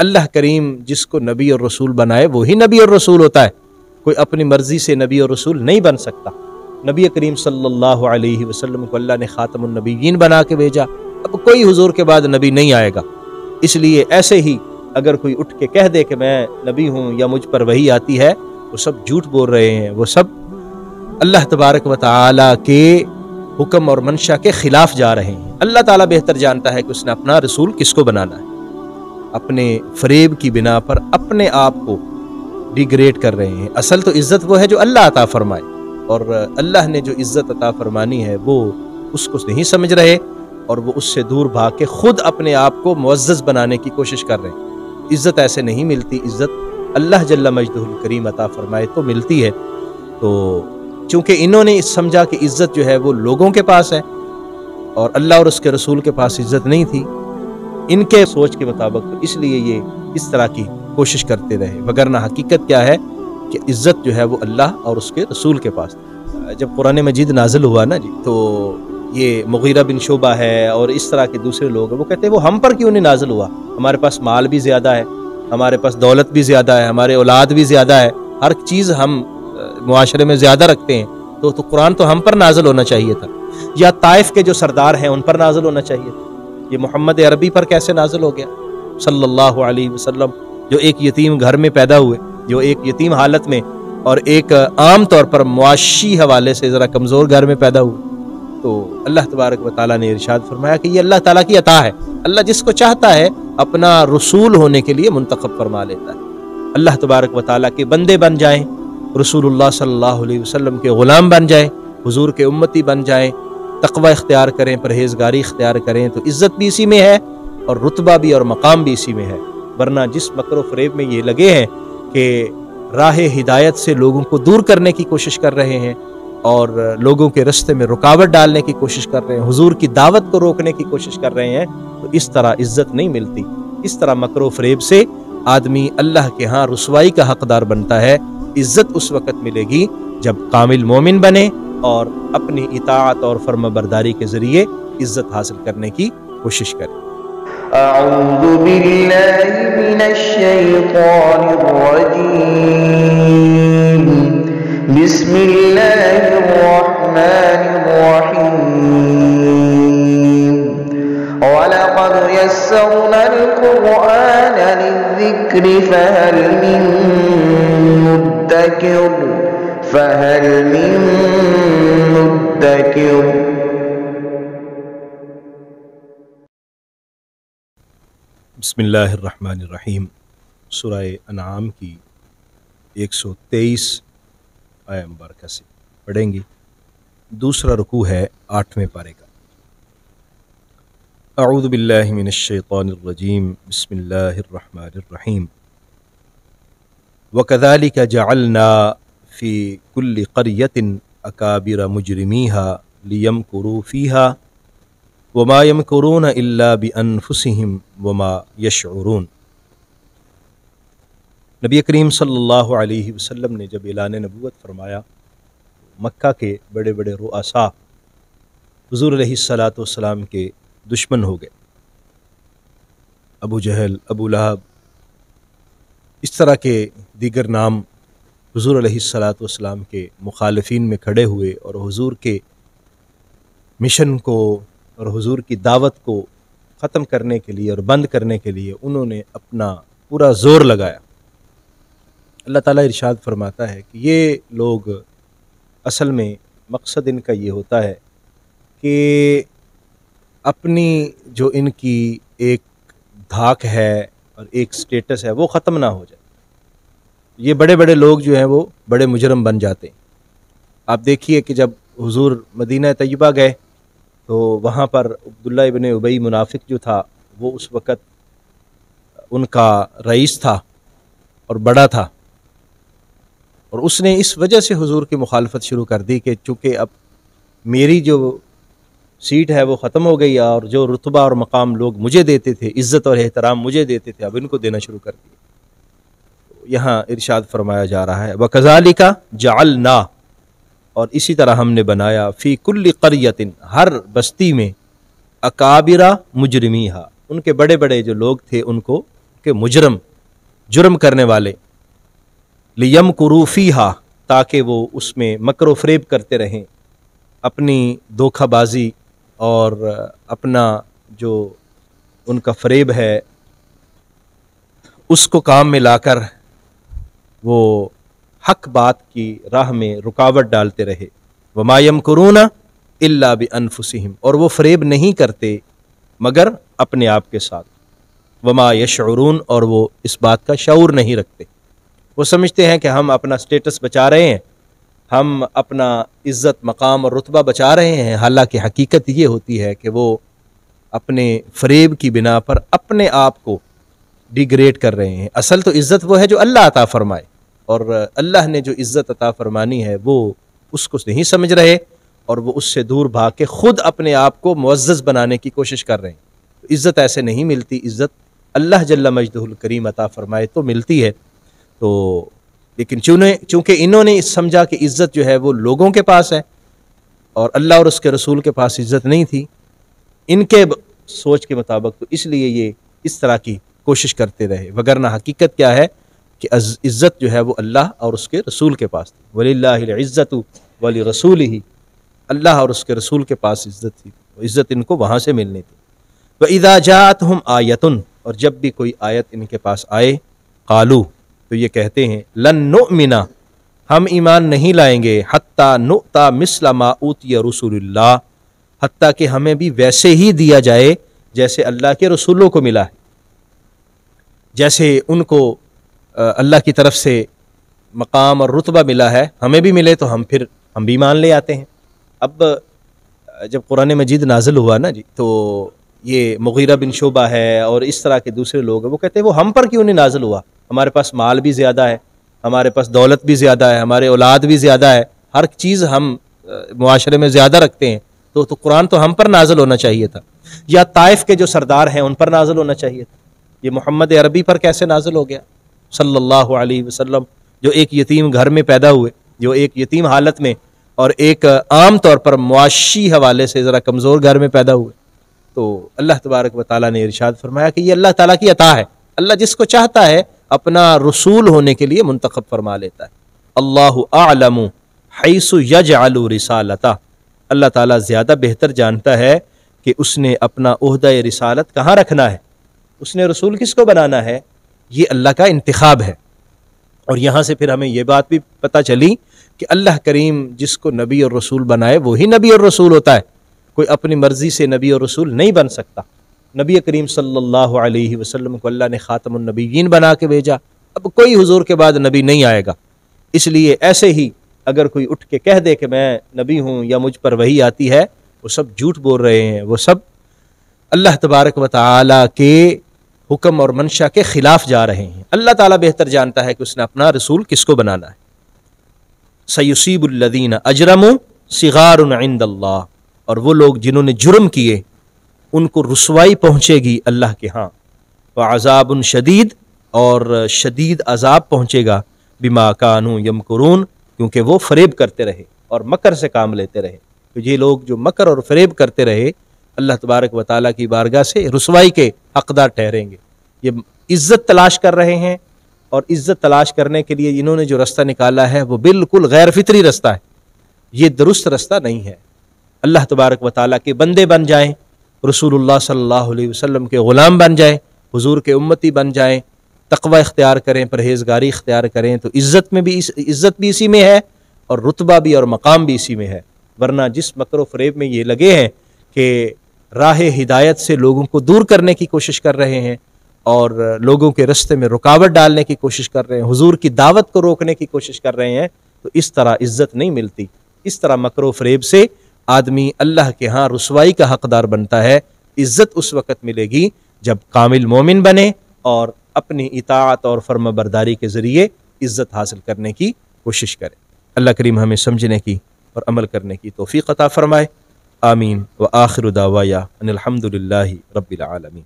اللہ کریم جس کو نبی اور رسول بنائے وہی نبی اور رسول ہوتا ہے، کوئی اپنی مرضی سے نبی اور رسول نہیں بن سکتا۔ نبی کریم صلی اللہ علیہ وسلم کو اللہ نے خاتم النبیین بنا کے بھیجا، اب کوئی حضور کے بعد نبی نہیں آئے گا۔ اس لیے ایسے ہی اگر کوئی اٹھ کے کہہ دے کہ میں نبی ہوں یا مجھ پر وحی آتی ہے، وہ سب جھوٹ بول رہے ہیں، وہ سب اللہ تبارک و تعالی کے حکم اور منشا کے خلاف جا رہے ہیں۔ اللہ تعالیٰ بہتر جانتا ہے کہ اس نے اپنا رسول کس کو بنانا ہے۔ اپنے فریب کی بنا پر اپنے آپ کو ڈیگریڈ کر رہے ہیں۔ اصل تو عزت وہ ہے جو اللہ عطا فرمائے، اور اللہ نے جو عزت عطا فرمانی ہے وہ اس کو نہیں سمجھ رہے، اور وہ اس سے دور بھاگ کے خود اپنے آپ کو معزز بنانے کی کوشش کر رہے ہیں۔ عزت ایسے نہیں ملتی، عزت اللہ جل مجدہ الکریم عطا فرمائے تو ملتی ہے۔ تو چونکہ انہوں نے سمجھا کہ عزت جو ہے وہ لوگوں کے پاس ہے اور اللہ اور اس کے رسول کے پاس عزت نہیں تھی ان کے سوچ کے مطابق، تو اس لیے یہ اس طرح کی کوشش کرتے رہے، وگرنہ حقیقت کیا ہے کہ عزت جو ہے وہ اللہ اور اس کے رسول کے پاس۔ جب قرآن مجید نازل ہوا نا جی، تو یہ مغیرہ بن شعبہ ہے اور اس طرح کے دوسرے لوگ ہیں، وہ کہتے ہیں وہ ہم پر کیوں نہیں نازل ہوا؟ ہمارے پاس مال بھی زیادہ ہے، ہمارے پاس دولت بھی زیادہ ہے، ہمارے اولاد بھی زیادہ ہے، ہر چیز ہم معاشرے میں زیادہ رکھتے ہیں، تو قرآن تو ہم پر نازل ہونا چاہیے تھا، یا طائف کے جو سردار ہیں ان پر نازل ہونا چاہیے تھا۔ یہ محمد عربی پر کیسے نازل ہو گیا صلی اللہ علیہ وسلم، جو ایک یتیم گھر میں پیدا ہوئے، جو ایک یتیم حالت میں اور ایک عام طور پر معاشی حوالے سے ذرا کمزور گھر میں پیدا ہوئے؟ تو اللہ تبارک و تعالیٰ نے ارشاد فرمایا کہ یہ اللہ تعالیٰ کی عطا ہے، اللہ جس کو چاہتا ہے اپنا رسول ہونے کے لیے منتخب فرما لیتا ہے۔ اللہ تبارک و تعالیٰ کے بندے بن جائیں، رسول اللہ صلی اللہ علیہ وسلم کے غلام بن جائیں، حضور کے امتی بن جائیں، تقوی اختیار کریں، پرہیزگاری اختیار کریں، تو عزت بھی اسی میں ہے اور رتبہ بھی اور مقام بھی اسی میں ہے۔ ورنہ جس مکر و فریب میں یہ لگے ہیں کہ راہ ہدایت سے لوگوں کو دور کرنے کی کوشش کر رہے ہیں اور لوگوں کے رستے میں رکاوٹ ڈالنے کی کوشش کر رہے ہیں، حضور کی دعوت کو روکنے کی کوشش کر رہے ہیں، تو اس طرح عزت نہیں ملتی۔ اس طرح مکر و فریب سے آدمی اللہ کے ہاں رسوائی کا حقدار بنتا ہے۔ عزت اس وقت ملے گی جب کامل مومن بنے اور اپنی اطاعت اور فرما برداری کے ذریعے عزت حاصل کرنے کی کوشش کرے۔ اعوذ باللہ من الشیطان الرجیم، بسم اللہ الرحمن الرحیم، وَلَقَدْ يَسَّرْنَا الْقُرْآنَ لِلذِّكْرِ فَهَلْ مِن مُدَّكِرٍ بسم اللہ الرحمن الرحیم۔ سورہ انعام کی 123 آیہ مبارکہ سے پڑھیں گی۔ دوسرا رکوع ہے 8ویں پارے کا۔ اعوذ باللہ من الشیطان الرجیم، بسم اللہ الرحمن الرحیم۔ وَكَذَلِكَ جَعَلْنَا فِي كُلِّ قَرْيَةٍ أَكَابِرَ مُجْرِمِيهَا لِيَمْكُرُوا فِيهَا وَمَا يَمْكُرُونَ إِلَّا بِأَنفُسِهِمْ وَمَا يَشْعُرُونَ۔ نبی کریم صلی اللہ علیہ وسلم نے جب اعلان نبوت فرمایا، مکہ کے بڑے بڑے رؤساء حضور علیہ السلام کے دشمن ہو گئے۔ ابو جہل، ابو لہب، اس طرح کے دیگر نام حضور علیہ السلام کے مخالفین میں کھڑے ہوئے اور حضور کے مشن کو اور حضور کی دعوت کو ختم کرنے کے لیے اور بند کرنے کے لیے انہوں نے اپنا پورا زور لگایا۔ اللہ تعالیٰ ارشاد فرماتا ہے کہ یہ لوگ اصل میں مقصد ان کا یہ ہوتا ہے کہ اپنی جو ان کی ایک دھاک ہے اور ایک سٹیٹس ہے وہ ختم نہ ہو جائے۔ یہ بڑے بڑے لوگ جو ہیں وہ بڑے مجرم بن جاتے ہیں۔ آپ دیکھیے کہ جب حضور مدینہ طیبہ گئے تو وہاں پر عبداللہ ابن ابی منافق جو تھا وہ اس وقت ان کا رئیس تھا اور بڑا تھا، اور اس نے اس وجہ سے حضور کی مخالفت شروع کر دی کہ چونکہ اب میری جو سیٹ ہے وہ ختم ہو گئی اور جو رتبہ اور مقام لوگ مجھے دیتے تھے، عزت اور احترام مجھے دیتے تھے، اب ان کو دینا شروع کر دیا۔ یہاں ارشاد فرمایا جا رہا ہے وَكَذَلِكَ جَعَلْنَا، اور اسی طرح ہم نے بنایا فی کل قریۃ، ہر بستی میں، اکابر مجرمیہا، ان کے بڑے بڑے جو لوگ تھے ان کو کہ مجرم جرم کرنے والے لیمکروا فیہا تاکہ وہ اس میں مکر و فریب کرتے رہیں، اپنی دھوکہ بازی اور اپنا جو ان کا فریب ہے اس کو کام میں لا کر وہ حق بات کی راہ میں رکاوٹ ڈالتے رہے۔ وما یمکرون الا بانفسہم، اور وہ فریب نہیں کرتے مگر اپنے آپ کے ساتھ۔ وما یشعرون، اور وہ اس بات کا شعور نہیں رکھتے۔ وہ سمجھتے ہیں کہ ہم اپنا سٹیٹس بچا رہے ہیں، ہم اپنا عزت مقام اور رتبہ بچا رہے ہیں، حالانکہ حقیقت یہ ہوتی ہے کہ وہ اپنے فریب کی بنا پر اپنے آپ کو ڈیگریڈ کر رہے ہیں۔ اصل تو عزت وہ ہے جو اللہ عطا فرمائے، اور اللہ نے جو عزت عطا فرمانی ہے وہ اس کو نہیں سمجھ رہے، اور وہ اس سے دور بھاگ کے خود اپنے آپ کو معزز بنانے کی کوشش کر رہے ہیں۔ عزت ایسے نہیں ملتی، عزت اللہ جل مجدہ الکریم عطا فرمائے تو ملتی ہے۔ تو لیکن چونکہ انہوں نے سمجھا کہ عزت جو ہے وہ لوگوں کے پاس ہے اور اللہ اور اس کے رسول کے پاس عزت نہیں تھی ان کے سوچ کے مطابق، تو اس لیے یہ اس طرح کی کوشش کرتے رہے، وگرنہ حقیقت کیا ہے کہ عزت جو ہے وہ اللہ اور اس کے رسول کے پاس تھی۔ وَلِلَّهِ الْعِزَّةُ وَلِرَسُولِهِ، اللہ اور اس کے رسول کے پاس عزت تھی، عزت ان کو وہاں سے ملنی تھی۔ وَإِذَا جَاءَتْهُمْ آیَةٌ، اور جب بھی کوئی آیت ان کے پاس آئے، قالو، تو یہ کہتے ہیں لن نؤمن، ہم ایمان نہیں لائیں گے، حتی نؤتا مثل ما اوتی رسول اللہ، حتیٰ کہ ہمیں بھی ویسے ہی دیا جائے جیسے اللہ کے رسولوں کو ملا ہے، جیسے ان کو اللہ کی طرف سے مقام اور رتبہ ملا ہے ہمیں بھی ملے تو ہم بھی ایمان لے آتے ہیں۔ اب جب قرآن مجید نازل ہوا نا جی، تو یہ مغیرہ بن شعبہ ہے اور اس طرح کے دوسرے لوگ ہیں، وہ کہتے ہیں وہ ہم پر کیوں نہیں نازل ہوا، ہمارے پاس مال بھی زیادہ ہے، ہمارے پاس دولت بھی زیادہ ہے، ہمارے اولاد بھی زیادہ ہے، ہر چیز ہم معاشرے میں زیادہ رکھتے ہیں، تو قرآن تو ہم پر نازل ہونا چاہیے تھا، یا طائف کے جو سردار ہیں ان پر نازل ہونا چاہیے تھا، یہ محمد عربی پر کیسے نازل ہو گیا صلی اللہ علیہ وسلم، جو ایک یتیم گھر میں پیدا ہوئے، جو ایک یتیم حالت میں اور ایک عام طور پر معاشی حوالے سے ذرا کمزور گھر میں پیدا ہوئے۔ تو اللہ تبارک و تعالیٰ نے ارشاد فرمایا کہ یہ اللہ تعالیٰ کی عطا ہے، اللہ جس کو چاہتا ہے اپنا رسول ہونے کے لیے منتخب فرما لیتا ہے۔ اللہ اعلم حیث یجعل رسالتہ، اللہ تعالیٰ زیادہ بہتر جانتا ہے کہ اس نے اپنا عہدہ رسالت کہاں رکھنا ہے، اس نے رسول کس کو بنانا ہے، یہ اللہ کا انتخاب ہے۔ اور یہاں سے پھر ہمیں یہ بات بھی پتہ چلی کہ اللہ کریم جس کو نبی اور رسول بنائے وہی نبی اور رسول ہوتا ہے، کوئی اپنی مرضی سے نبی اور رسول نہیں بن سکتا۔ نبی کریم صلی اللہ علیہ وسلم کو اللہ نے خاتم النبیین بنا کے بھیجا، اب کوئی حضور کے بعد نبی نہیں آئے گا، اس لیے ایسے ہی اگر کوئی اٹھ کے کہہ دے کہ میں نبی ہوں یا مجھ پر وحی آتی ہے، وہ سب جھوٹ بول رہے ہیں، وہ سب اللہ تبارک و تعالیٰ کے حکم اور منشا کے خلاف جا رہے ہیں۔ اللہ تعالیٰ بہتر جانتا ہے کہ اس نے اپنا رسول کس کو بنانا ہے۔ سیصیب الذین اجرموا صغار عند اللہ، اور وہ لوگ جنہوں نے جرم کیے ان کو رسوائی پہنچے گی اللہ کے ہاں، وعذاب شدید، اور شدید عذاب پہنچے گا، بما کانوا یمکرون، کیونکہ وہ فریب کرتے رہے اور مکر سے کام لیتے رہے۔ تو یہ لوگ جو مکر اور فریب کرتے رہے اللہ تبارک و تعالیٰ کی بارگاہ سے رسوائی کے حقدار ٹھہریں گے۔ یہ عزت تلاش کر رہے ہیں، اور عزت تلاش کرنے کے لیے انہوں نے جو رستہ نکالا ہے وہ بالکل غیر فطری رستہ ہے، یہ درست رستہ نہیں ہے۔ اللہ تبارک و تعالیٰ کے بندے بن جائیں، رسول اللہ صلی اللہ علیہ وسلم کے غلام بن جائیں، حضور کے امتی بن جائیں، تقوی اختیار کریں، پرہیزگاری اختیار کریں، تو عزت بھی اسی میں ہے اور رتبہ بھی اور مقام بھی اسی میں ہے۔ ورنہ جس مکر و فریب میں یہ لگے ہیں کہ راہ ہدایت سے لوگوں کو دور کرنے کی کوشش کر رہے ہیں اور لوگوں کے رستے میں رکاوٹ ڈالنے کی کوشش کر رہے ہیں، حضور کی دعوت کو روکنے کی کوشش کر رہے ہیں، تو اس طرح عزت نہیں ملتی۔ اس طرح مکر و فریب سے آدمی اللہ کے ہاں رسوائی کا حقدار بنتا ہے۔ عزت اس وقت ملے گی جب کامل مومن بنے اور اپنی اطاعت اور فرما برداری کے ذریعے عزت حاصل کرنے کی کوشش کرے۔ اللہ کریم ہمیں سمجھنے کی اور عمل کرنے کی توفیق عطا فرمائے، آمین۔ وآخر دعوایا ان الحمد للہ رب العالمین۔